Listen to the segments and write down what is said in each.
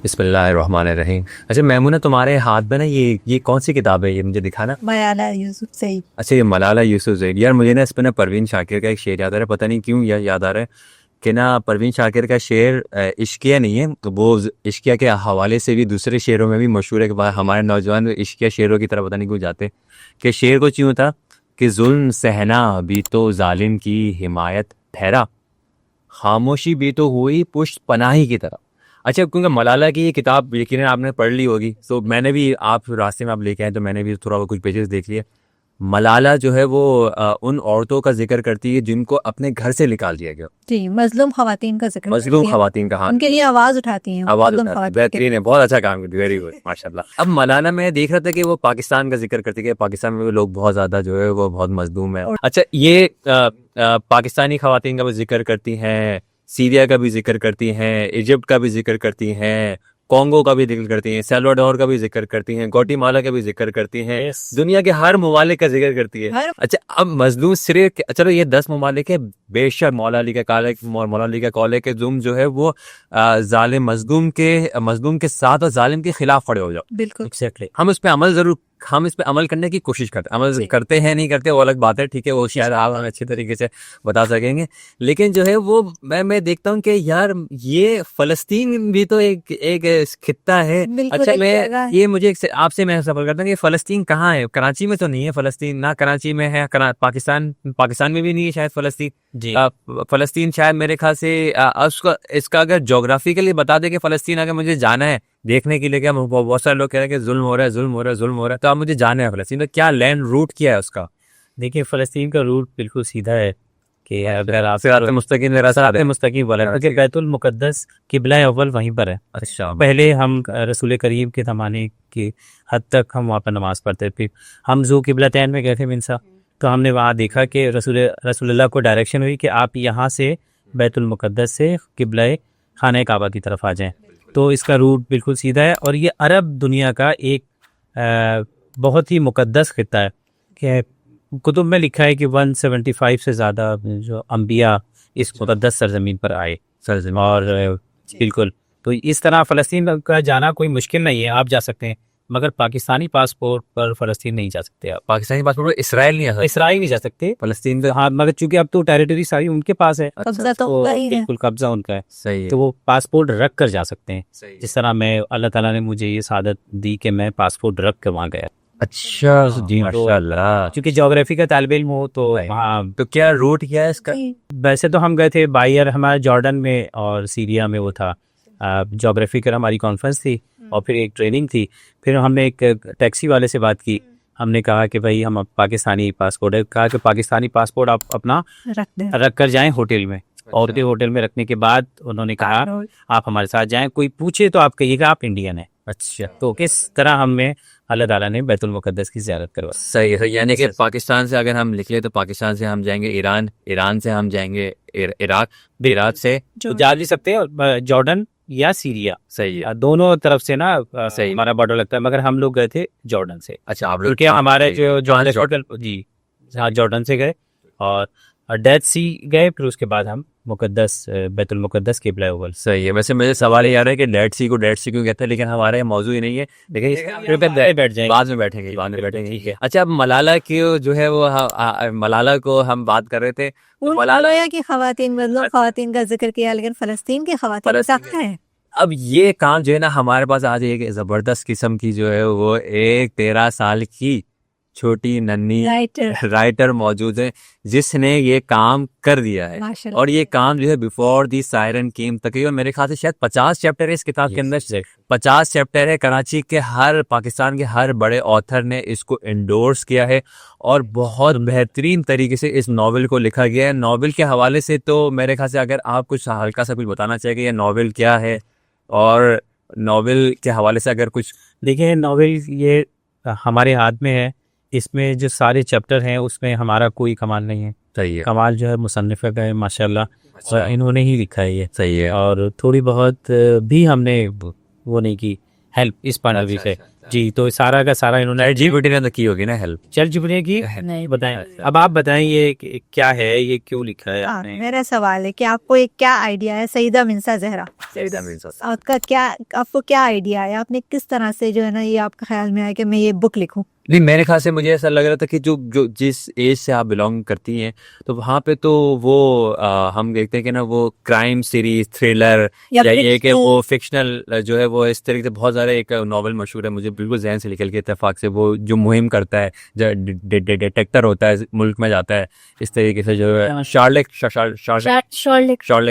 बिस्मिल्लाहिर्रहमानिर्रहीम। अच्छा मैमूना, तुम्हारे हाथ में ना ये कौन सी किताब है? ये मुझे दिखाना। मलाला यूसुफज़ई। अच्छा, ये मलाला यूसुफज़ई। यार मुझे ना इस पे ना परवीन शाकिर का एक शेर याद आ रहा है, पता नहीं क्यों याद आ रहा है कि ना परवीन शाकिर का शेर इश्किया नहीं है, तो वो इश्किया के हवाले से भी दूसरे शेरों में भी मशहूर है कि हमारे नौजवान इश्किया शेरों की तरफ पता नहीं क्यों जाते। कि शेर को यूँ था कि जुल्म सहना भी तो जालिम की हिमायत ठहरा, खामोशी भी तो हुई पुष्ट पनाही की तरफ। अच्छा, क्योंकि मलाला की ये किताब यकीनन आपने पढ़ ली होगी, तो मैंने भी, आप रास्ते में आप लेके आए तो मैंने भी थोड़ा कुछ पेजेस देख लिए। मलाला जो है वो उन औरतों का जिक्र करती है जिनको अपने घर से निकाल दिया गया, जी, मजलूम खवातीन का जिक्र मजलूम करती हैं। खवातीन का। हाँ, उनके लिए आवाज उठाती हैं, आवाज मजलूम उठाती, खवातीन के बेहतरीन है, बहुत अच्छा काम करती है, वेरी गुड, माशाल्लाह। अब मलाला में देख रहा था कि वो पाकिस्तान का जिक्र करती है, पाकिस्तान में भी लोग बहुत ज्यादा जो है वो बहुत मजलूम है। और अच्छा, ये पाकिस्तानी खवातीन का भी जिक्र करती हैं, सीरिया का भी जिक्र करती हैं, इजिप्ट का भी जिक्र करती हैं, कॉन्गो का भी जिक्र करती हैं, सेल्वाडोर का भी जिक्र करती हैं, ग्वाटेमाला का भी जिक्र करती हैं, दुनिया के हर ममालिक का जिक्र करती है। हर अच्छा, अब मजलूम सिर्फ, चलो ये 10 ममालिक है, बेशक मौला अली का कॉल है कि तुम जो है वो जालिम मजलूम के साथ और जालिम के खिलाफ खड़े हो जाओ। बिल्कुल एग्जैक्टली। हम इस पे अमल करने की कोशिश करते हैं, अमल करते हैं नहीं करते वो अलग बात है, ठीक है, वो शायद आप हमें अच्छे तरीके से बता सकेंगे। लेकिन जो है वो मैं देखता हूँ कि यार ये फलस्तीन भी तो एक खित्ता है। बिल्कुल अच्छा, एक मैं जगह है। ये मुझे आपसे मैं सवाल करता हूँ कि फलस्तीन कहाँ है? कराची में तो नहीं है फलस्तीन, ना कराची में है, पाकिस्तान में भी नहीं है शायद फलस्तीन जी। फलस्तीन शायद मेरे ख्याल से इसका अगर जोग्राफिकली बता दे कि फलस्तीन अगर मुझे जाना है देखने के लिए, क्या बहुत सारे लोग कह रहे हैं कि जुल्म हो रहा है, जुल्म हो रहा है, जुल्म हो रहा है, तो आप मुझे जाना है फलस्तीन, तो क्या लैंड रूट क्या है उसका? देखिए, फ़लस्तीन का रूट बिल्कुल सीधा है कि अगर आप मुस्तकीम वाला है, क्योंकि बैतुल मुक़द्दस किबला अव्वल वहीं पर है। अच्छा, पहले हम रसूल करीम के ज़माने की हद तक हम वहाँ पर नमाज़ पढ़ते थे। हम ज़ू किबलतैन में गए थे मिनसा, तो हमने वहाँ देखा कि रसूलुल्लाह को डायरेक्शन हुई कि आप यहाँ से बैतुल मुक़द्दस से किबला खाने काबा की तरफ आ जाएँ। तो इसका रूट बिल्कुल सीधा है और ये अरब दुनिया का एक बहुत ही मुक़द्दस खित्ता है कि कुतुब में लिखा है कि 175 से ज़्यादा जो अंबिया इस मुक़द्दस सरज़मीन पर आए सरजमीन। और बिल्कुल, तो इस तरह फ़लस्तीन का जाना कोई मुश्किल नहीं है, आप जा सकते हैं, मगर पाकिस्तानी पासपोर्ट पर फ़लस्तीन नहीं जा सकते आप। पाकिस्तानी पासपोर्ट पर इसराइल नहीं आ सकता, इसराइल नहीं जा सकते फलस्तीन तो। हाँ, मगर चूंकि अब तो टेरिटरी सारी उनके पास है, कब्जा तो तो उनका ही है। बिल्कुल कब्जा उनका है, सही है, तो वो पासपोर्ट रख कर जा सकते हैं। सही है। जिस तरह मैं, अल्लाह ताला ने मुझे ये सादत दी कि मैं पासपोर्ट रख कर वहाँ गया। अच्छा जी, माशाल्लाह। चूंकि जोग्राफी का तालिब इल्म हो तो वहाँ, तो क्या रूट क्या है इसका? वैसे तो हम गए थे बायर, हमारा जॉर्डन में और सीरिया में वो था, जोग्राफी कर हमारी कॉन्फ्रेंस थी और फिर एक ट्रेनिंग थी। फिर हमने एक टैक्सी वाले से बात की, हमने कहा कि भाई हम पाकिस्तानी पासपोर्ट है, कहा कि पाकिस्तानी पासपोर्ट आप अपना रख कर जाएं होटल में, और के होटल में रखने के बाद उन्होंने कहा आप हमारे साथ जाएं, कोई पूछे तो आप कहिएगा आप इंडियन है। अच्छा, तो किस तरह हमें अल्लाह ताला ने बैतुल मुक़द्दस की ज़ियारत करवा। सही है। यानी कि पाकिस्तान से अगर हम निकले तो पाकिस्तान से हम जाएंगे ईरान, ईरान से हम जाएंगे इराक, इराक से तो जा भी सकते हैं, और जॉर्डन या सीरिया, सही है, दोनों तरफ से ना सही। हमारा बॉर्डर लगता है, मगर हम लोग गए थे जॉर्डन से। अच्छा, आप लोग क्योंकि हमारे जो जॉर्डन जी हाँ, जॉर्डन से गए और डेड सी गए, फिर उसके बाद हम मुक़द्दस बैतुल मुक़द्दस किबला अव्वल। सही है। वैसे मुझे सवाल ये आ रहा है कि डेड सी को डेड सी क्यों कहते हैं, लेकिन हमारा ये मौजू ही नहीं है, लेकिन बैठ जाएंगे, बाद में बैठेंगे, ठीक है। अच्छा, अब मलाला की जो है वो मलाला को हम बात कर रहे थे, मलाला की खवातीन, मजलूम खवातीन का जिक्र किया, लेकिन फलस्तीन की खवातीन का क्या है? अब ये काम जो है ना, हमारे पास आज एक जबरदस्त किस्म की जो है वो एक 13 साल की छोटी नन्ही राइटर मौजूद है जिसने ये काम कर दिया है। माशाल्लाह। और ये काम जो है बिफोर दी सायरन केम, तकरीबन मेरे ख्याल से शायद 50 चैप्टर है इस किताब के अंदर। 50 चैप्टर है। कराची के पाकिस्तान के हर बड़े ऑथर ने इसको इंडोर्स किया है और बहुत बेहतरीन तरीके से इस नावल को लिखा गया है। नावल के हवाले से तो मेरे ख्याल से अगर आप कुछ हल्का सा कुछ बताना चाहिए कि ये नावल क्या है, और नावल के हवाले से अगर कुछ। देखिए, नावल ये हमारे हाथ में है, इसमें जो सारे चैप्टर हैं उसमें हमारा कोई कमाल नहीं है। सही है, कमाल जो है मुसन्निफ़ का है माशाल्लाह, और इन्होंने ही लिखा है ये। सही है। और थोड़ी बहुत भी हमने वो नहीं की, हेल्प इस पॉइंट ऑफ व्यू अच्छा, से। अच्छा। जी, तो सारा का सारा इन्होंने जीपीटी ने तो की होगी ना हेल्प। चैट जीपीटी की नहीं बताएं। अब आप बताएं ये क्या है, ये क्यों लिखा है हाँ, आपने? मेरा सवाल है कि आपको एक क्या आइडिया है सईदा मिंसा जहरा, आपका क्या, आपको क्या आइडिया है, आपने किस तरह से जो है ना ये आपके ख्याल में आया कि मैं ये बुक लिखूं? नहीं, मेरे ख्याल से मुझे ऐसा लग रहा था कि जो जो जिस एज से आप बिलोंग करती हैं तो वहाँ पे तो वो हम देखते हैं कि ना वो क्राइम सीरीज, थ्रिलर या या फिर ये कि वो फिक्शनल जो है वो इस तरीके से बहुत ज़्यादा एक नॉवल मशहूर है, मुझे बिल्कुल जहन से निकल के इत्तेफाक से, वो जो मुहिम करता है, जो डिटेक्टर होता है, मुल्क में जाता है, इस तरीके से जो है शॉर्लेक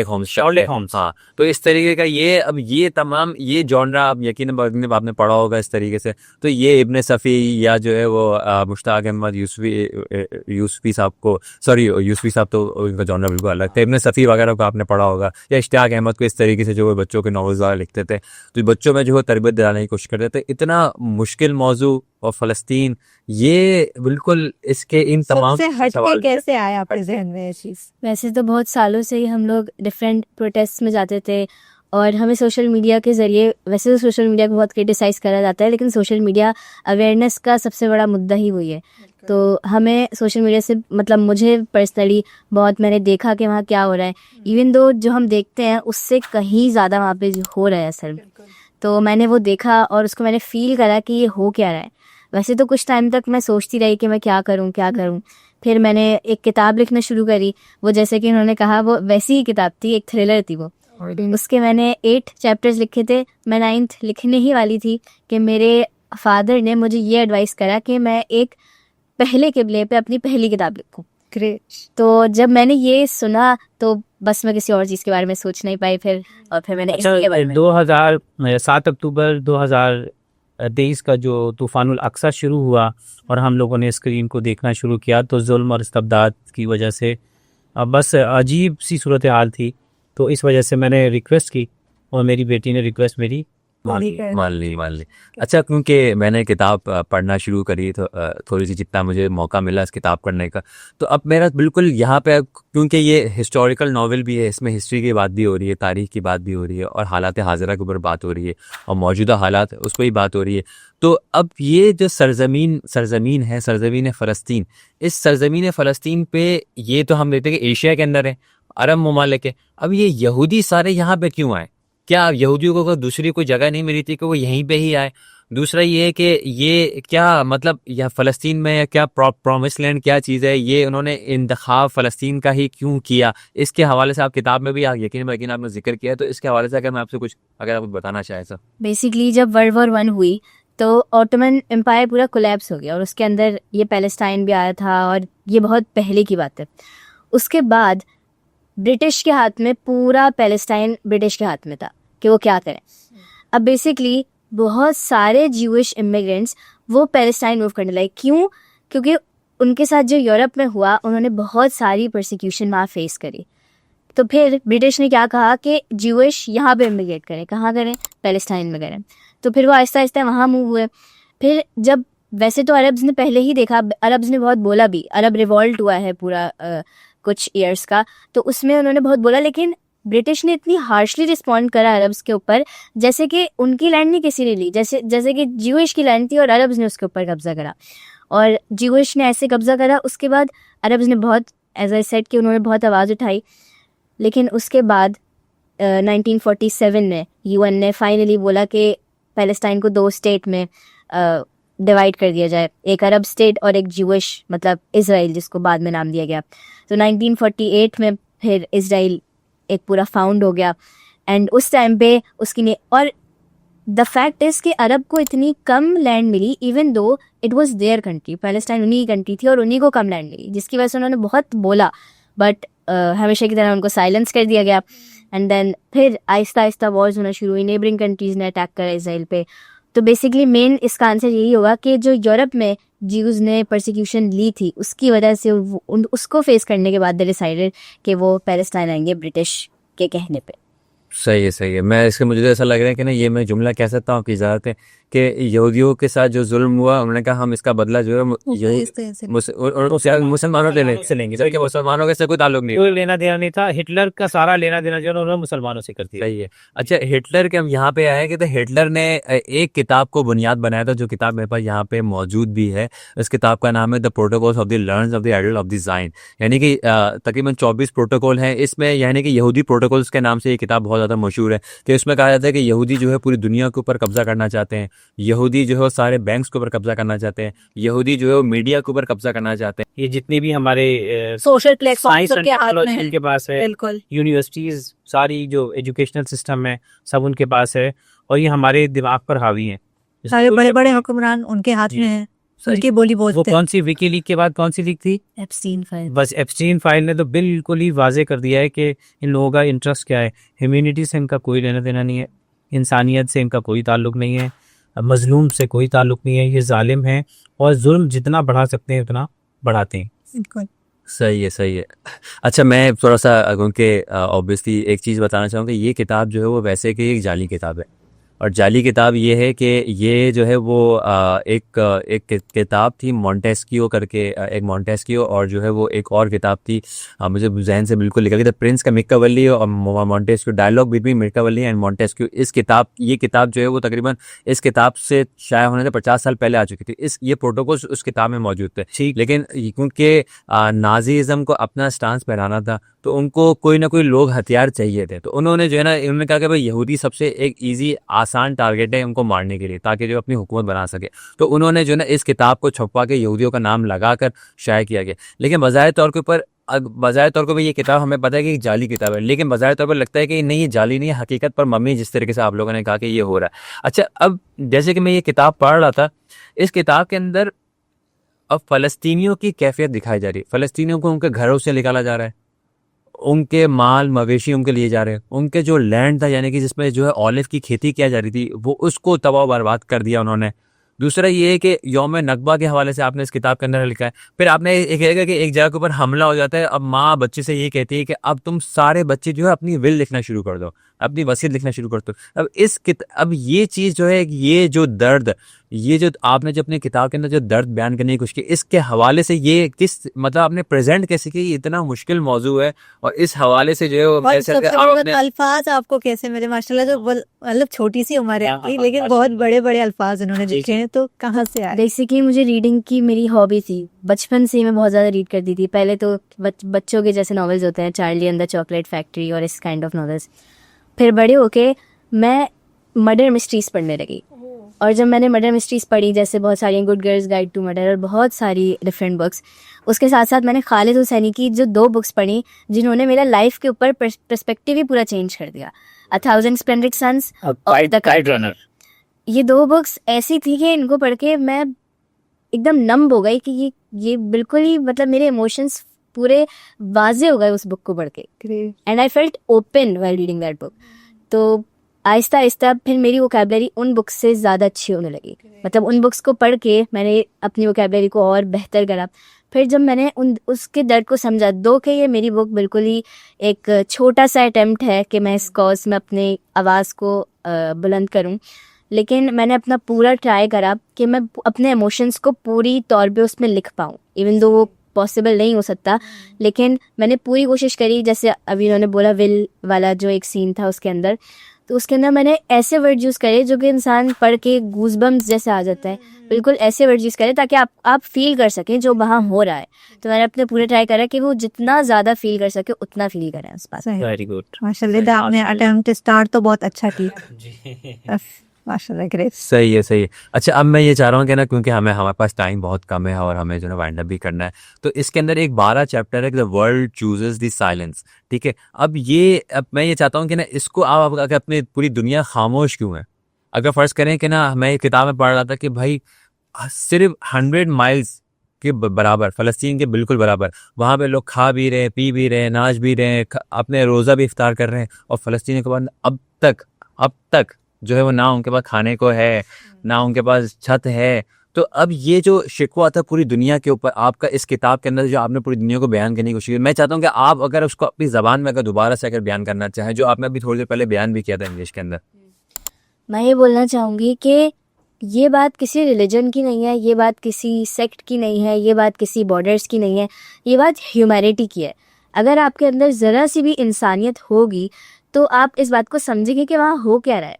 होम्स, हाँ। तो इस तरीके का ये, अब ये तमाम ये जॉनरा आप यकीन आपने पढ़ा होगा इस तरीके से, तो ये इब्ने सफ़ी या जो है वो मुश्ताक अहमद यूसुफी साहब को, सॉरी यूसुफी साहब तो उनका जॉनरा बिल्कुल अलग था, इब्ने सफ़ी वगैरह को आपने पढ़ा होगा, या इश्तियाक अहमद को, इस तरीके से जो वो बच्चों के नॉवेल्स वगैरह लिखते थे, तो बच्चों में जो है तरबियत दिलाने की कोशिश करते थे। इतना मुश्किल मौजू और फ़लस्तीन, ये बिल्कुल इसके इन तमाम सबसे हटके सवाल कैसे आया आपके जहन में ये चीज? वैसे तो बहुत सालों से ही हम लोग डिफरेंट प्रोटेस्ट में जाते थे और हमें सोशल मीडिया के ज़रिए, वैसे तो सोशल मीडिया को बहुत क्रिटिसाइज़ करा जाता है, लेकिन सोशल मीडिया अवेयरनेस का सबसे बड़ा मुद्दा ही वही है। तो हमें सोशल मीडिया से, मतलब मुझे पर्सनली बहुत, मैंने देखा कि वहाँ क्या हो रहा है, इवन दो जो हम देखते हैं उससे कहीं ज़्यादा वहाँ पे हो रहा है असल। तो मैंने वो देखा और उसको मैंने फ़ील करा कि ये हो क्या रहा है। वैसे तो कुछ टाइम तक मैं सोचती रही कि मैं क्या करूँ क्या करूँ। फिर मैंने एक किताब लिखना शुरू करी, वो जैसे कि उन्होंने कहा वो वैसी ही किताब थी, एक थ्रिलर थी वो। उसके मैंने 8 चैप्टर्स लिखे थे। मैं 9th लिखने ही वाली थी कि मेरे फादर ने मुझे ये एडवाइस करा कि मैं एक पहले किबले पे अपनी पहली किताब लिखूं। ग्रेट। तो जब मैंने ये सुना तो बस मैं किसी और चीज़ के बारे में सोच नहीं पाई फिर, और फिर मैंने इसके बारे में 7 अक्टूबर 2023 का जो तूफानुल अक्सा शुरू हुआ और हम लोगों ने स्क्रीन को देखना शुरू किया, तो जुल्म और इस्तबदाद की वजह से बस अजीब सी सूरत हाल थी। तो इस वजह से मैंने रिक्वेस्ट की और मेरी बेटी ने रिक्वेस्ट मेरी मान ली। अच्छा, क्योंकि मैंने किताब पढ़ना शुरू करी तो थोड़ी सी जितना मुझे मौका मिला इस किताब पढ़ने का, तो अब मेरा बिल्कुल यहाँ पे, क्योंकि ये हिस्टोरिकल नॉवल भी है, इसमें हिस्ट्री की बात भी हो रही है, तारीख की बात भी हो रही है, और हालात हाज़िरा के ऊपर बात हो रही है, और मौजूदा हालात उस पर ही बात हो रही है। तो अब ये जो सरजमीन है फ़लस्तीन, इस सरजमीन फ़लस्तीन पे, ये तो हम देखते हैं कि एशिया के अंदर है, अरब ममालिक है, अब ये यहूदी सारे यहाँ पे क्यों आए? क्या यहूदियों को दूसरी कोई जगह नहीं मिली थी कि वो यहीं पे ही आए? दूसरा ये है कि ये क्या मतलब, यह फ़लस्तीन में क्या प्रॉमिस लैंड क्या चीज़ है, ये उन्होंने इंतखाब फ़लस्तीन का ही क्यों किया? इसके हवाले से आप किताब में भी यकीन आपने जिक्र किया है, तो इसके हवाले से अगर मैं आपसे कुछ, अगर आप कुछ बताना चाहें सर। बेसिकली जब वर्ल्ड वॉर 1 हुई तो ऑटोमन एम्पायर पूरा कोलैप्स हो गया और उसके अंदर ये पैलेस्टाइन भी आया था, और ये बहुत पहले की बात है। उसके बाद ब्रिटिश के हाथ में, पूरा पैलेस्टाइन ब्रिटिश के हाथ में था कि वो क्या करें। अब बेसिकली बहुत सारे ज्यूइश इमिग्रेंट्स वो पैलेस्टाइन मूव करने लगे। क्यों? क्योंकि उनके साथ जो यूरोप में हुआ, उन्होंने बहुत सारी परसिक्यूशन वहाँ फेस करी। तो फिर ब्रिटिश ने क्या कहा कि ज्यूइश यहाँ पे इमिग्रेट करें। कहाँ करें? पैलेस्टाइन में करें। तो फिर वो आहिस्ता आहिस्ता वहाँ मूव हुए। फिर जब, वैसे तो अरब्स ने पहले ही देखा, अरब्स ने बहुत बोला भी, अरब रिवॉल्ट हुआ है पूरा कुछ ईयर्स का, तो उसमें उन्होंने बहुत बोला, लेकिन ब्रिटिश ने इतनी हार्शली रिस्पॉन्ड करा अरब्स के ऊपर, जैसे कि उनकी लैंड नहीं किसी ने ली, जैसे कि ज्यूइश की लैंड थी और अरब्स ने उसके ऊपर कब्जा करा। और ज्यूइश ने ऐसे कब्जा करा, उसके बाद अरब्स ने बहुत, एज आई सेड, कि उन्होंने बहुत आवाज़ उठाई। लेकिन उसके बाद 1947 में यूएन ने फाइनली बोला कि पैलेस्टाइन को 2 स्टेट में डिवाइड कर दिया जाए, एक अरब स्टेट और एक ज्यूइश, मतलब इज़राइल, जिसको बाद में नाम दिया गया। तो 1948 में फिर इज़राइल एक पूरा फाउंड हो गया। एंड उस टाइम पे उसकी ने, और द फैक्ट इज़ कि अरब को इतनी कम लैंड मिली, even though it was their country, Palestine उन्हीं की कंट्री थी और उन्हीं को कम लैंड मिली, जिसकी वजह से उन्होंने बहुत बोला, बट हमेशा की तरह उनको साइलेंस कर दिया गया। एंड देन फिर आहिस्ता आहिस्ता वॉर्स होना शुरू हुई, नेबरिंग कंट्रीज़ ने अटैक करा इसराइल पे। तो बेसिकली मेन इसका आंसर यही होगा कि जो यूरोप में ज्यूज़ ने परसिक्यूशन ली थी, उसकी वजह से उसको फेस करने के बाद दे डिसाइडेड कि वो पैलेस्टाइन आएंगे ब्रिटिश के कहने पे। सही है। मैं इसके, मुझे तो ऐसा लग रहा है कि ना, ये मैं जुमला कह सकता हूँ आपकी इजाज़त है कि यहूदियों के साथ जो जुल्म हुआ, उन्होंने कहा हम इसका बदला जो है इस तरह से मुसलमानों से लेंगे, जबकि मुसलमानों के से कोई ताल्लुक नहीं। कोई लेना देना नहीं था, हिटलर का सारा लेना देना जो है उन्होंने मुसलमानों से कर दिया। सही है। अच्छा, हिटलर के हम यहाँ पे आए कि तो हिटलर ने एक किताब को बुनियाद बनाया था, जो किताब मेरे पास यहाँ पे मौजूद भी है। इस किताब का नाम है the protocols of the learns of the idol of the Zion, यानी कि तकरीबन 24 प्रोटोकॉल हैं इसमें, यानी कि यहूदी प्रोटोकॉल्स के नाम से ये किताब बहुत ज़्यादा मशहूर है। कि उसमें कहा जाता है कि यहूदी जो है पूरी दुनिया के ऊपर कब्जा करना चाहते हैं, यहूदी जो है सारे बैंक्स के ऊपर कब्जा करना चाहते हैं, यहूदी जो है मीडिया के ऊपर कब्जा करना चाहते हैं। ये जितने भी हमारे सोशल प्लेटफॉर्म साइंस एंड सबके हाथ में टेक्नोलॉजी है। इनके पास है, बिल्कुल यूनिवर्सिटीज सारी जो एजुकेशनल सिस्टम है सब उनके पास है, और ये हमारे दिमाग पर हावी है। सारे बड़े बड़े हुक्मरान उनके हाथ जी। में है, उनकी बोली वो बोलते हैं। कौन सी विकी लीक के बाद कौन सी लीक थी? Epstein file. बस एप्स्टीन फाइल ने तो बिल्कुल ही वाजे कर दिया है कि इन लोगों का इंटरेस्ट क्या है। ह्यूमैनिटी से इनका कोई लेना देना नहीं है, इंसानियत से इनका कोई ताल्लुक नहीं है, मजलूम से कोई ताल्लुक नहीं है। ये जालिम हैं और जुल्म जितना बढ़ा सकते हैं उतना बढ़ाते हैं। बिल्कुल सही है, सही है। अच्छा, मैं थोड़ा सा उनके ऑब्वियसली एक चीज़ बताना चाहूँगा, ये किताब जो है वो वैसे कि एक जाली किताब है, और जाली किताब ये है कि ये जो है वो एक किताब थी मॉन्टेस्क्यू करके, एक मॉन्टेस्क्यू, और जो है वो एक और किताब थी, मुझे जहन से बिल्कुल लिखा गया था, प्रिंस का मिकावेली और Montesquieu, dialogue between Machiavelli and Montesquieu. ये किताब जो है वो तकरीबन इस किताब से शाया होने से 50 साल पहले आ चुकी थी। ये प्रोटोकॉल उस किताब में मौजूद थे, ठीक, लेकिन क्योंकि नाजीज़म को अपना स्टांस पहनाना था, तो उनको कोई ना कोई लोग हथियार चाहिए थे, तो उन्होंने जो है ना, उन्होंने कहा कि भाई यहूदी सबसे एक ईजी आसान टारगेट है उनको मारने के लिए, ताकि जो अपनी हुकूमत बना सके। तो उन्होंने जो है ना इस किताब को छपवा के यहूदियों का नाम लगाकर शाया किया गया। लेकिन बज़ाहिर तौर के ऊपर ये किताब हमें पता है कि एक जाली किताब है, लेकिन बज़ाहिर तौर पर लगता है कि नहीं, ये जाली नहीं है, हकीकत पर मबनी, जिस तरीके से आप लोगों ने कहा कि ये हो रहा है। अच्छा, अब जैसे कि मैं ये किताब पढ़ रहा था, इस किताब के अंदर अब फ़लस्तीनियों की कैफियत दिखाई जा रही है। फ़लस्तीनियों को उनके घरों से निकाला जा रहा है, उनके माल मवेशी उनके लिए जा रहे हैं, उनके जो लैंड था यानी कि जिसमें जो है ऑलिव की खेती किया जा रही थी, वो उसको तबाह बर्बाद कर दिया उन्होंने। दूसरा ये है कि यौम नकबा के हवाले से आपने इस किताब के अंदर लिखा है। फिर आपने एक है कि एक जगह के ऊपर हमला हो जाता है, अब माँ बच्चे से ये कहती है कि अब तुम सारे बच्चे जो है अपनी विल लिखना शुरू कर दो, अपनी वसीयत लिखना शुरू कर दो। अब ये चीज़ जो है, ये जो दर्द, ये जो आपने जो अपनी किताब के अंदर जो दर्द बयान करने की कोशिश की, इसके हवाले से ये किस मतलब आपने प्रेजेंट कैसे की? इतना मुश्किल मौजू है, और इस हवाले से जो है वो और कैसे सबसे आप बड़ा अपने अल्फाज आपको कैसे मिले? माशाल्लाह, जो मतलब छोटी सी उम्र है आपकी, लेकिन बहुत बड़े बड़े अल्फाज उन्होंने लिखे हैं, तो कहाँ से आए? बेसिकली मुझे रीडिंग की मेरी हॉबी थी, बचपन से ही मैं बहुत ज़्यादा रीड करती थी। पहले तो बच्चों के जैसे नॉवेल्स होते हैं, Charlie and the chocolate factory और इस काइंड ऑफ नॉवेल्स। फिर बड़े होके मैं मर्डर मिस्ट्रीज़ पढ़ने लगी, और जब मैंने मर्डर मिस्ट्रीज़ पढ़ी, जैसे बहुत सारी good girls guide to murder और बहुत सारी डिफरेंट बुक्स, उसके साथ साथ मैंने खालिद हुसैनी की जो 2 बुक्स पढ़ी, जिन्होंने मेरा लाइफ के ऊपर पर्सपेक्टिव ही पूरा चेंज कर दिया, अ थाउजेंड स्प्लेंडेड सन्स और द काइट रनर। ये 2 बुक्स ऐसी थी कि इनको पढ़ के मैं एकदम नंब हो गई कि ये बिल्कुल ही मतलब मेरे इमोशंस पूरे वाजे हो गए उस बुक को पढ़ के, and I felt open while reading that book. तो आहिस्ता आहिस्ता फिर मेरी वोकैबुलरी उन बुक्स से ज़्यादा अच्छी होने लगी, मतलब उन बुक्स को पढ़ के मैंने अपनी वोकैबुलरी को और बेहतर करा। फिर जब मैंने उसके दर्द को समझा, दो कि ये मेरी बुक बिल्कुल ही एक छोटा सा अटैम्प्ट है कि मैं इस कॉज में अपनी आवाज़ को बुलंद करूं, लेकिन मैंने अपना पूरा ट्राई करा कि मैं अपने इमोशंस को पूरी तौर पे उसमें लिख पाऊँ, इवन दो वो पॉसिबल नहीं हो सकता, लेकिन मैंने पूरी कोशिश करी। जैसे अभी उन्होंने बोला विल वाला जो एक सीन था उसके अंदर, तो उसके अंदर मैंने ऐसे वर्ड यूज़ करे जो कि इंसान पढ़ के गूज़बम्स जैसे आ जाता है, बिल्कुल ऐसे वर्ड यूज़ करे ताकि आप फील कर सकें जो वहाँ हो रहा है। तो मैंने अपने पूरे ट्राई करा कि वो जितना ज़्यादा फील कर सके उतना फील करें उस बात। वेरी गुड, माशाल्लाह, आपने अटेम्प्ट स्टार्ट तो बहुत अच्छा किया, माशाल्लाह, ग्रेट। सही है, सही है। अच्छा, अब मैं ये चाह रहा हूँ कि ना, क्योंकि हमारे पास टाइम बहुत कम है और हमें जो है वाइंड अप भी करना है, तो इसके अंदर एक 12 चैप्टर है, the world chooses the silence, ठीक है। अब मैं ये चाहता हूँ कि ना इसको आप अगर अपनी पूरी दुनिया खामोश क्यों है, अगर फ़र्ज़ करें कि ना मैं एक किताब में पढ़ रहा था कि भाई सिर्फ 100 माइल्स के बराबर, फ़लस्तीन के बिल्कुल बराबर, वहाँ पे लोग खा भी रहे हैं, पी भी रहे हैं, नाच भी रहे हैं, अपने रोज़ा भी इफ्तार कर रहे हैं, और फ़लस्तीन के बाद अब तक जो है वो ना उनके पास खाने को है, ना उनके पास छत है। तो अब ये जो शिकवा था पूरी दुनिया के ऊपर, आपका इस किताब के अंदर जो आपने पूरी दुनिया को बयान करने की कोशिश की, मैं चाहता हूँ कि आप अगर उसको अपनी ज़बान में अगर दोबारा से अगर बयान करना चाहें, जो आपने अभी थोड़ी देर पहले बयान भी किया था इंग्लिश के अंदर। मैं ये बोलना चाहूँगी कि ये बात किसी रिलीजन की नहीं है, ये बात किसी सेक्ट की नहीं है, ये बात किसी बॉर्डर्स की नहीं है, ये बात ह्यूमैनिटी की है। अगर आपके अंदर ज़रा सी भी इंसानियत होगी तो आप इस बात को समझेंगे कि वहाँ हो क्या रहा है।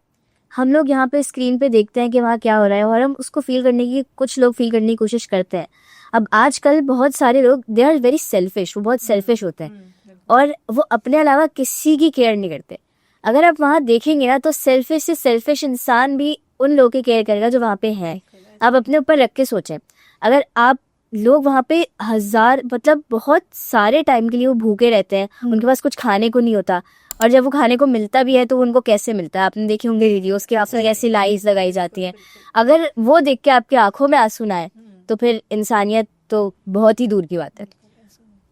हम लोग यहाँ पे स्क्रीन पे देखते हैं कि वहाँ क्या हो रहा है और हम उसको फील करने की, कुछ लोग फील करने की कोशिश करते हैं। अब आजकल बहुत सारे लोग दे आर वेरी सेल्फिश, वो बहुत सेल्फिश होते हैं और वो अपने अलावा किसी की केयर नहीं करते। अगर आप वहाँ देखेंगे ना तो सेल्फिश से सेल्फिश इंसान भी उन लोगों की केयर करेगा जो वहाँ पे हैं। आप अपने ऊपर रख के सोचें, अगर आप लोग वहाँ पे मतलब बहुत सारे टाइम के लिए वो भूखे रहते हैं, उनके पास कुछ खाने को नहीं होता और जब वो खाने को मिलता भी है तो उनको कैसे मिलता है, आपने देखे होंगे वीडियोस के, आपसे कैसी लाइंस लगाई जाती हैं। अगर वो देख के आपकी आंखों में आंसू ना आए तो फिर इंसानियत तो बहुत ही दूर की बात है।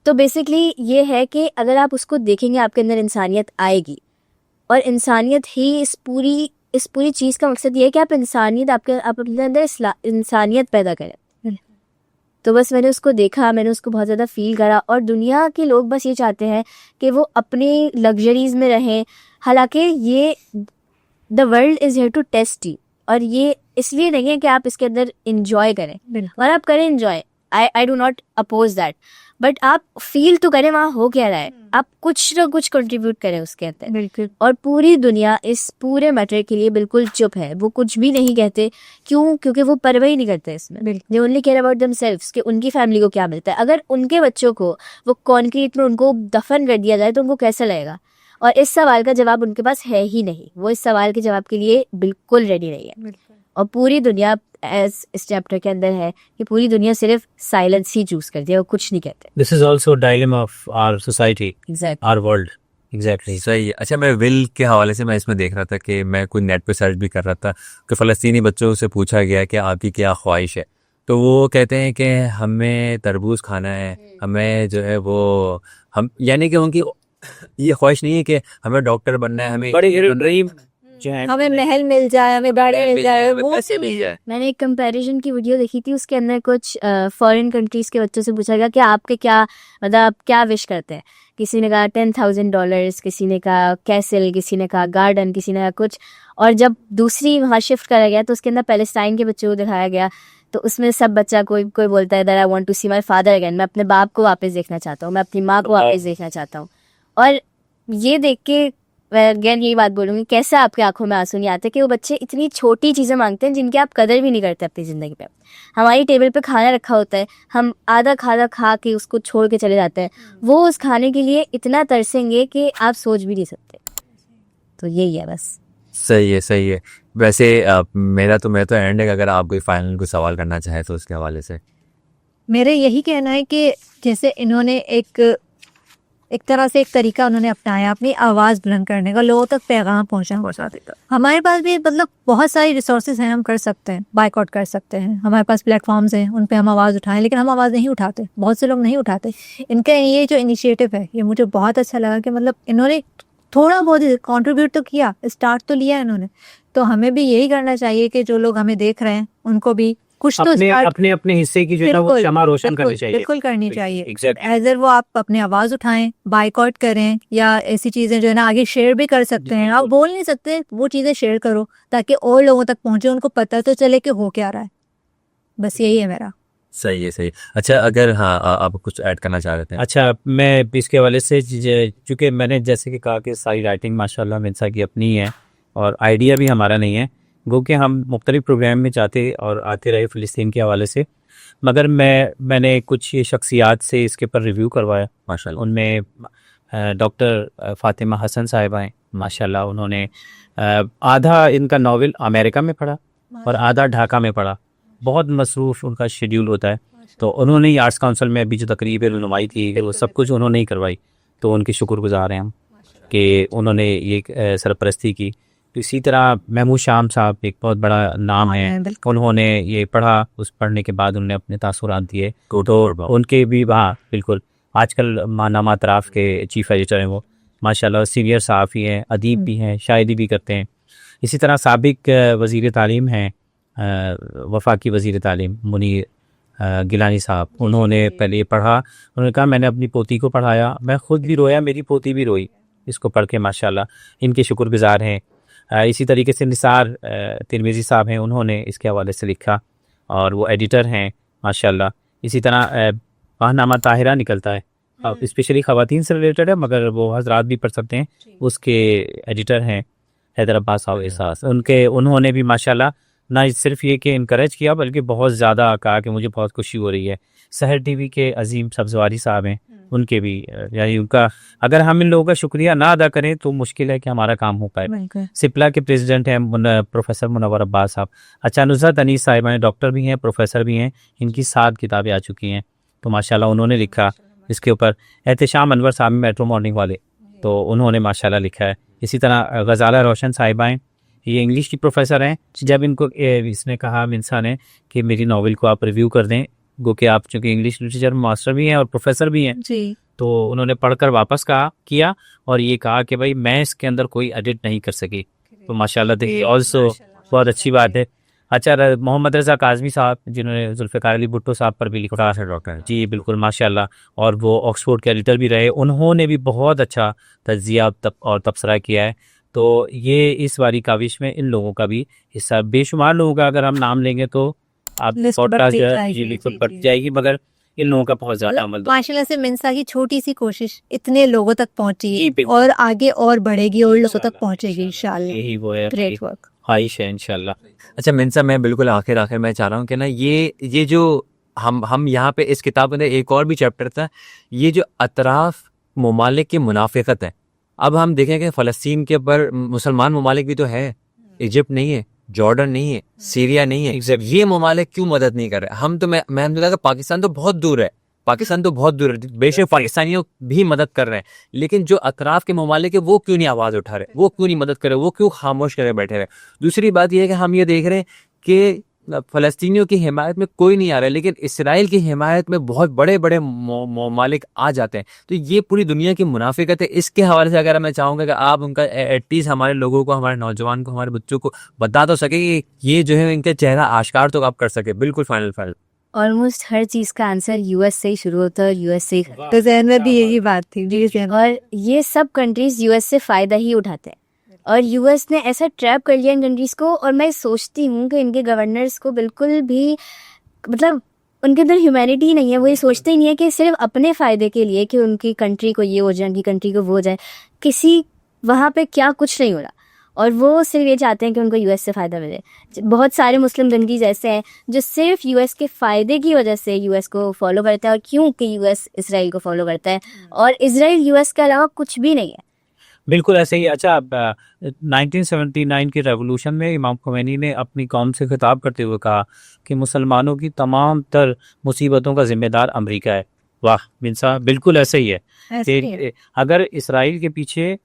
तो बेसिकली ये है कि अगर आप उसको देखेंगे आपके अंदर इंसानियत आएगी और इंसानियत ही इस पूरी चीज़ का मकसद ये है कि आप अपने अंदर इंसानियत पैदा करें। तो बस मैंने उसको देखा, मैंने उसको बहुत ज़्यादा फील करा और दुनिया के लोग बस ये चाहते हैं कि वो अपने लग्जरीज़ में रहें, हालांकि ये the world is here to test you और ये इसलिए नहीं है कि आप इसके अंदर इंजॉय करें और आप करें enjoy, I do not oppose that, but आप फील तो करें वहाँ हो क्या रहा है, आप कुछ ना कुछ कंट्रीब्यूट करें उसके अंदर। बिल्कुल। और पूरी दुनिया इस पूरे मैटर के लिए बिल्कुल चुप है, वो कुछ भी नहीं कहते। क्यों? क्योंकि वो परवाह ही नहीं करते इसमें। They only care about themselves कि उनकी फैमिली को क्या मिलता है। अगर उनके बच्चों को वो कॉन्क्रीट में उनको दफन कर दिया जाए तो उनको कैसा लगेगा? और इस सवाल का जवाब उनके पास है ही नहीं, वो इस सवाल के जवाब के लिए बिल्कुल रेडी नहीं है। और पूरी दुनिया इस चैप्टर के अंदर है कि पूरी दुनिया सिर्फ साइलेंस ही चूज करती है, वो कुछ नहीं कहते। This is also dilemma of our society, exactly our world. Exactly सही है। अच्छा, मैं विल के हवाले से मैं इसमें देख रहा था कि मैं कुछ नेट पे सर्च भी कर रहा था कि फ़लस्तीनी बच्चों से पूछा गया कि आपकी क्या ख्वाहिश है, तो वो कहते हैं कि हमें तरबूज खाना है, हमें जो है वो हम यानी कि उनकी ये ख्वाहिश नहीं है कि हमें डॉक्टर बनना है, हमें बड़े ड्रीम जो है हमें महल मिल जाए, हमें गाड़ी मिल जाए, वो पैसे मिल जाए। मैंने एक कंपैरिजन की वीडियो देखी थी, उसके अंदर कुछ फॉरेन कंट्रीज के बच्चों से पूछा गया कि आपके क्या मतलब आप क्या विश करते हैं। किसी ने कहा $10,000, किसी ने कहा कैसल, किसी ने कहा गार्डन, किसी ने कहा कुछ। और जब दूसरी वहाँ शिफ्ट करा गया तो उसके अंदर पैलेस्टाइन के बच्चों को दिखाया गया, तो उसमें सब बच्चा कोई बोलता है that I want to see my father again, मैं अपने बाप को वापस देखना चाहता हूँ, मैं अपनी माँ को वापस देखना चाहता हूँ। और ये देख के मैं अगेन यही बात बोलूँगी, कैसे आपकी आंखों में आंसू नहीं आते कि वो बच्चे इतनी छोटी चीज़ें मांगते हैं जिनकी आप कदर भी नहीं करते अपनी ज़िंदगी पे। हमारी टेबल पे खाना रखा होता है, हम आधा खाना खा के उसको छोड़ के चले जाते हैं, वो उस खाने के लिए इतना तरसेंगे कि आप सोच भी नहीं सकते। तो यही है बस। सही है, सही है। वैसे मेरा तो एंड है, अगर आप कोई फाइनल कोई सवाल करना चाहे तो उसके हवाले से। मेरे यही कहना है कि जैसे इन्होंने एक तरह से एक तरीका उन्होंने अपनाया अपनी आवाज़ बुलंद करने का, लोगों तक पैगाम पहुंचा देगा। हमारे पास भी मतलब बहुत सारी रिसोर्सेज हैं, हम कर सकते हैं, बाइकआउट कर सकते हैं, हमारे पास प्लेटफॉर्म्स हैं, उन पे हम आवाज़ उठाएं, लेकिन हम आवाज़ नहीं उठाते, बहुत से लोग नहीं उठाते। इनका ये जो इनिशिएटिव है ये मुझे बहुत अच्छा लगा कि मतलब इन्होंने थोड़ा बहुत कंट्रीब्यूट तो किया, स्टार्ट तो लिया इन्होंने। तो हमें भी यही करना चाहिए कि जो लोग हमें देख रहे हैं उनको भी कुछ तो अपने हिस्से की जो है ना वो क्षमा रोशन करनी चाहिए, बिल्कुल करनी चाहिए। एग्जैक्टली। एज़र वो आप अपनी आवाज़ उठाएं, बाइकआउट करें, या ऐसी चीज़ें जो है ना आगे शेयर भी कर सकते हैं। आप बोल नहीं सकते, वो चीज़ें शेयर करो ताकि और लोगों तक पहुंचे, उनको पता तो चले कि हो क्या रहा है। बस यही है मेरा। सही है, सही। अच्छा, अगर हाँ आप कुछ ऐड करना चाह रहे थे। अच्छा, मैं इसके हवाले से चूँकि मैंने जैसे कि कहा कि सारी राइटिंग माशाल्लाह मिन्सा की अपनी है और आइडिया भी हमारा नहीं है, गो कि हम मुख्तलिफ प्रोग्राम में जाते और आते रहे फ़लस्तीन के हवाले से, मगर मैंने कुछ शख्सियात से इसके ऊपर रिव्यू करवाया माशाल्लाह। उनमें डॉक्टर फ़ातिमा हसन साहिबा हैं माशाल्लाह, उन्होंने आधा इनका नावल अमेरिका में पढ़ा और आधा ढाका में पढ़ा, बहुत मसरूफ़ उनका शेड्यूल होता है। तो उन्होंने ही आर्ट्स काउंसिल में अभी जो तकरीब रहनुमाई थी वो सब कुछ उन्होंने ही करवाई, तो उनके शुक्रगुजार हैं हम कि उन्होंने ये सरपरस्ती की। तो इसी तरह महमूद शाम साहब एक बहुत बड़ा नाम है, उन्होंने ये पढ़ा, उस पढ़ने के बाद उन्होंने अपने तासुरात दिए, तो उनके भी वहाँ बिल्कुल आजकल मानामा अतराफ़ के चीफ़ एडिटर हैं वो माशाल्लाह, सीनियर सहाफ़ी हैं, अदीब भी हैं, शायरी भी करते हैं। इसी तरह साबिक वज़ीर तालीम हैं, वफाकी वज़ीर तालीम मुनीर गिलानी साहब, उन्होंने पहले ये पढ़ा, उन्होंने कहा मैंने अपनी पोती को पढ़ाया, मैं ख़ुद भी रोया, मेरी पोती भी रोई इसको पढ़ के माशाल्लाह, इनके शुक्रगुजार हैं। इसी तरीके से निसार तिरमिज़ी साहब हैं, उन्होंने इसके हवाले से लिखा और वो एडिटर हैं माशाल्लाह। इसी तरह आहनामा ताहिरा निकलता है, स्पेशली ख़वातीन से रिलेटेड है, मगर वो हजरात भी पढ़ सकते हैं। उसके एडिटर हैं हैदर अब्बास साहब एहसास, उन्होंने भी माशाल्लाह ना सिर्फ ये कि इनकरेज किया बल्कि बहुत ज़्यादा कहा कि मुझे बहुत खुशी हो रही है। सहर टीवी के अजीम सब्जवारी साहब हैं, उनके भी यानी उनका अगर हम इन लोगों का शुक्रिया ना अदा करें तो मुश्किल है कि हमारा काम हो पाए। सिप्ला के प्रेसिडेंट हैं प्रोफेसर मुनव्वर अब्बास साहब। अच्छा, नुसरत अनीस साहिबा हैं, डॉक्टर भी हैं, प्रोफेसर भी हैं, इनकी 7 किताबें आ चुकी हैं, तो माशाल्लाह उन्होंने लिखा इसके ऊपर। एहतशाम अनवर साहब मेट्रो मॉर्निंग वाले, तो उन्होंने माशाल्लाह लिखा है। इसी तरह गज़ाला रोशन साहिबा हैं, ये इंग्लिश की प्रोफेसर हैं। जब इनको इसने कहा मिंसा ने कि मेरी नावल को आप रिव्यू कर दें, गो कि आप चूँकि इंग्लिश लिटरेचर में मास्टर भी हैं और प्रोफेसर भी हैं जी, तो उन्होंने पढ़कर वापस किया और ये कहा कि भाई मैं इसके अंदर कोई एडिट नहीं कर सकी। तो माशाल्लाह देखिए ऑल्सो बहुत अच्छी बात है। अच्छा, मोहम्मद रज़ा काज़मी साहब जिन्होंने जुल्फ़िकार अली भुट्टो साहब पर भी लिखा है डॉक्टर, जी बिल्कुल माशाल्लाह, और वो ऑक्सफोर्ड के एडिटर भी रहे, उन्होंने भी बहुत अच्छा तज्ज़िया और तबसरा किया है। तो ये इस बारी काविश में इन लोगों का भी हिस्सा, बेशुमार लोगों का अगर हम नाम लेंगे तो आप लिस्ट पॉडकास्ट जो है बढ़ती जी लिस्ट बढ़ जाएगी, मगर इन लोगों का बहुत ज़्यादा अमल माशाल्लाह से मिंसा की छोटी सी कोशिश इतने लोगों तक पहुंची जी, है बिल्कुल। और आगे और बढ़ेगी और लोगों तक पहुंचेगी इंशाल्लाह। यही वो है, ग्रेट वर्क। ख्वाहिश है इंशाल्लाह। अच्छा मिंसा, मैं बिल्कुल आखिर में चाह रहा हूँ कि ना ये जो हम यहाँ पे इस किताब के अंदर एक और भी चैप्टर था, ये जो अतराफ ममालिक की मुनाफिकत है। अब हम देखें कि फ़लस्तीन के ऊपर मुसलमान ममालिक भी तो है, इजिप्ट नहीं है, जॉर्डन नहीं है, सीरिया नहीं है, ये ममालिक क्यों मदद नहीं कर रहे? हम तो मैं लगा पाकिस्तान तो बहुत दूर है, बेशक पाकिस्तानियों भी मदद कर रहे हैं, लेकिन जो अतराफ के ममालिक है वो क्यों नहीं आवाज़ उठा रहे, वो क्यों नहीं मदद कर रहे, वो क्यों खामोश करे बैठे रहे? दूसरी बात यह है कि हम ये देख रहे हैं कि फ़लस्तीनियों की हिमायत में कोई नहीं आ रहा है, लेकिन इसराइल की हिमायत में बहुत बड़े बड़े ममालिक आ जाते हैं। तो ये पूरी दुनिया की मुनाफिकत है। इसके हवाले से अगर मैं चाहूँगा कि आप उनका एटलीस्ट हमारे लोगों को, हमारे नौजवान को, हमारे बच्चों को बता तो सके कि ये जो है इनका चेहरा आश्कार तो आप कर सके। बिल्कुल फाइनल ऑलमोस्ट हर चीज़ का आंसर यूएस से ही शुरू होता है और यूएस से ही खत्म। तो जहन में भी यही बात थी जी, जहन में। और ये सब कंट्रीज यूएस से फ़ायदा ही उठाते हैं और यूएस ने ऐसा ट्रैप कर लिया इन कंट्रीज़ को। और मैं सोचती हूँ कि इनके गवर्नर्स को बिल्कुल भी मतलब उनके अंदर ह्यूमैनिटी नहीं है। वो ये सोचते ही नहीं है कि सिर्फ अपने फ़ायदे के लिए कि उनकी कंट्री को ये हो जाए, उनकी कंट्री को वो हो जाए, किसी वहाँ पे क्या कुछ नहीं हो रहा। और वो सिर्फ ये चाहते हैं कि उनको यूएस से फ़ायदा मिले। बहुत सारे मुस्लिम कंट्रीज ऐसे हैं जो सिर्फ यूएस के फ़ायदे की वजह से यूएस को फॉलो करता है, और क्योंकि यूएस इसराइल को फॉलो करता है और इसराइल यूएस के अलावा कुछ भी नहीं है। बिल्कुल ऐसे ही। अच्छा, 1979 की रेवोल्यूशन में इमाम खोमैनी ने अपनी कौम से खिताब करते हुए कहा कि मुसलमानों की तमाम तर मुसीबतों का जिम्मेदार अमेरिका है। वाह मिंसा, बिल्कुल ऐसे ही है ऐसे ही है। कि अगर इसराइल के पीछे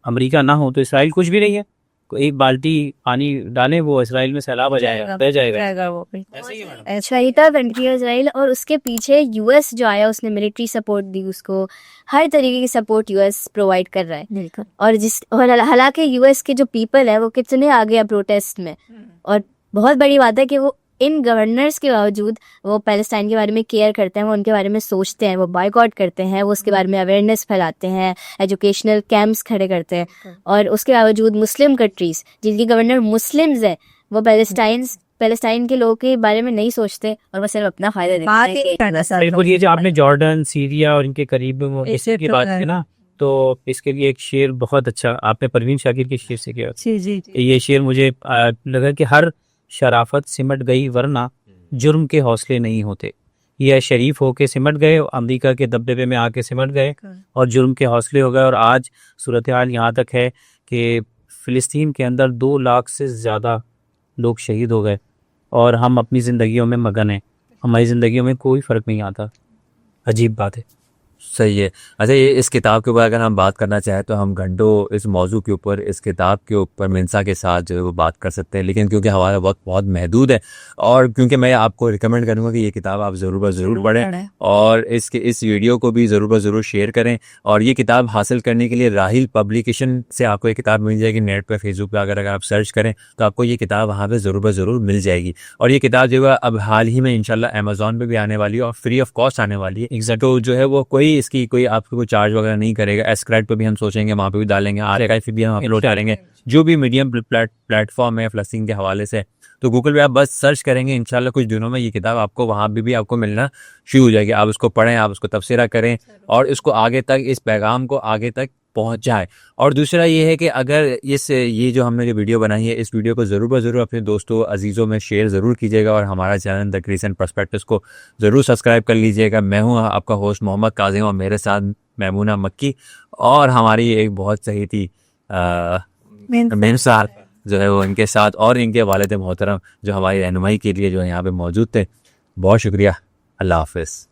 अमेरिका ना हो तो इसराइल कुछ भी नहीं है। एक बाल्टी पानी डालें वो इसराइल में सैलाब आ जाएगा, बह जाएगा। वो ऐसे ही है मैडम। शहीदा कंट्री है इसराइल, और उसके पीछे यूएस जो आया उसने मिलिट्री सपोर्ट दी, उसको हर तरीके की सपोर्ट यूएस प्रोवाइड कर रहा है। बिल्कुल। और हालांकि यूएस के जो पीपल है वो कितने आगे है प्रोटेस्ट में, और बहुत बड़ी बात है कि वो इन गवर्नर्स के बावजूद वो पैलेस्टाइन के बारे में केयर करते हैं, वो उनके बारे में सोचते हैं, वो बायकॉट करते हैं, वो उसके बारे में अवेयरनेस फैलाते हैं, एजुकेशनल कैंप्स खड़े करते हैं। और उसके बावजूद मुस्लिम कंट्रीज जिनके गवर्नर मुस्लिम्स हैं वो पैलेस्टाइन के लोगों के बारे में नहीं सोचते और वो सिर्फ अपना फायदा देखते बात हैं ही नहीं कि- करना सर। बिल्कुल। ये जो आपने जॉर्डन, सीरिया और इनके करीब इससे की तो बात है। की ना, तो इसके लिए एक शेर बहुत अच्छा आपने परवीन शाकिर के शेर से किया। जी जी जी। ये शेर मुझे लगा कि हर शराफत सिमट गई वरना जुर्म के हौसले नहीं होते। ये शरीफ होके सिमट गए, अमेरिका के दबदबे में आके सिमट गए और जुर्म के हौसले हो गए। और आज सूरत हाल यहाँ तक है कि फ़िलिस्तीन के अंदर 2 लाख से ज़्यादा लोग शहीद हो गए और हम अपनी ज़िंदगियों में मगन हैं, हमारी ज़िंदगियों में कोई फ़र्क नहीं आता। अजीब बात है। सही है। अच्छा, ये इस किताब के ऊपर अगर हम बात करना चाहें तो हम घंटों इस मौजू के ऊपर, इस किताब के ऊपर मिंसा के साथ जो है वो बात कर सकते हैं, लेकिन क्योंकि हमारा वक्त बहुत महदूद है और क्योंकि मैं आपको रिकमेंड करूँगा कि ये किताब आप ज़रूर पढ़ें और इस वीडियो को भी ज़रूर शेयर करें। और ये किताब हासिल करने के लिए राहिल पब्लिकेशन से आपको ये किताब मिल जाएगी। नेट पर, फेसबुक पर अगर आप सर्च करें तो आपको ये किताब वहाँ पर ज़रूर मिल जाएगी। और ये किताब जो है अब हाल ही में इंशाल्लाह अमेज़ॉन पर भी आने वाली है और फ्री ऑफ कॉस्ट आने वाली है। तो जो है वो कोई भी इसकी कोई आपको कोई चार्ज वगैरह नहीं करेगा। एस्क्राइब पे भी हम सोचेंगे वहाँ पे भी डालेंगे, आर्काइव भी हम अपलोड करेंगे, जो भी मीडियम प्लेटफॉर्म है फ़लस्तीन के हवाले से। तो गूगल पे आप बस सर्च करेंगे, इंशाल्लाह कुछ दिनों में ये किताब आपको वहाँ भी आपको मिलना शुरू हो जाएगी। आप उसको पढ़ें, आप उसको तफसीरा करें और इसको आगे तक, इस पैगाम को आगे तक पहुँच जाए। और दूसरा ये है कि अगर ये जो हमने जो वीडियो बनाई है, इस वीडियो को ज़रूर अपने दोस्तों अजीज़ों में शेयर ज़रूर कीजिएगा और हमारा चैनल द क्रिसेंट पर्सपेक्टिव्स को ज़रूर सब्सक्राइब कर लीजिएगा। मैं हूँ आपका होस्ट मोहम्मद काज़िम और मेरे साथ मैमूना मक्की और हमारी एक बहुत सही थी मेमसार जो है वो, इनके साथ और इनके वालिद मोहतरम जो हमारी रहनुमाई के लिए जो है यहाँ पे मौजूद थे। बहुत शुक्रिया। अल्लाह हाफ़िज़।